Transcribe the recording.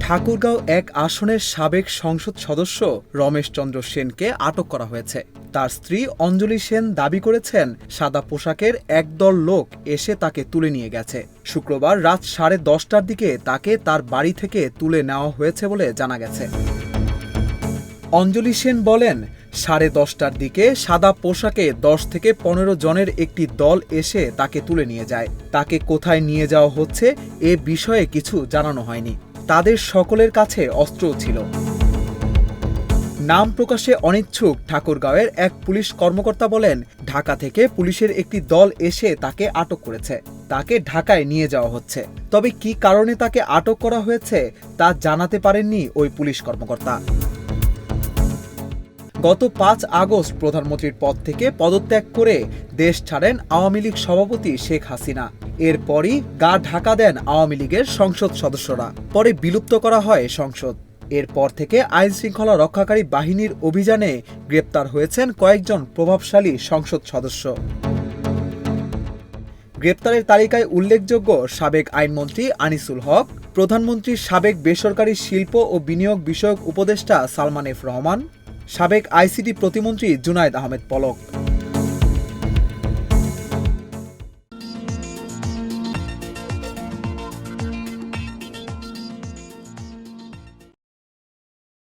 ঠাকুরগাঁও এক আসনের সাবেক সংসদ সদস্য রমেশ চন্দ্র সেনকে আটক করা হয়েছে। তার স্ত্রী অঞ্জলি সেন দাবি করেছেন, সাদা পোশাকের একদল লোক এসে তাকে তুলে নিয়ে গেছে। শুক্রবার রাত 10:30টার দিকে তাকে তার বাড়ি থেকে তুলে নেওয়া হয়েছে বলে জানা গেছে। অঞ্জলি সেন বলেন, 10:30টার দিকে সাদা পোশাকে 10 থেকে 15 জনের একটি দল এসে তাকে তুলে নিয়ে যায়। তাকে কোথায় নিয়ে যাওয়া হচ্ছে এ বিষয়ে কিছু জানানো হয়নি। তাদের সকলের কাছে অস্ত্রও ছিল। নাম প্রকাশে অনিচ্ছুক ঠাকুরগাঁওয়ের এক পুলিশ কর্মকর্তা বলেন, ঢাকা থেকে পুলিশের একটি দল এসে তাকে আটক করেছে। তাকে ঢাকায় নিয়ে যাওয়া হচ্ছে। তবে কী কারণে তাকে আটক করা হয়েছে তা জানাতে পারেননি ওই পুলিশ কর্মকর্তা। গত 5 আগস্ট প্রধানমন্ত্রীর পদ থেকে পদত্যাগ করে দেশ ছাড়েন আওয়ামী লীগ সভাপতি শেখ হাসিনা। এরপরই গা ঢাকা দেন আওয়ামী লীগের সংসদ সদস্যরা। পরে বিলুপ্ত করা হয় সংসদ। এরপর থেকে আইনশৃঙ্খলা রক্ষাকারী বাহিনীর অভিযানে গ্রেপ্তার হয়েছেন কয়েকজন প্রভাবশালী সংসদ সদস্য। গ্রেপ্তারের তালিকায় উল্লেখযোগ্য সাবেক আইনমন্ত্রী আনিসুল হক, প্রধানমন্ত্রীর সাবেক বেসরকারি শিল্প ও বিনিয়োগ বিষয়ক উপদেষ্টা সালমান এফ রহমান, সাবেক আইসিটি প্রতিমন্ত্রী জুনায়েদ আহমেদ পলক।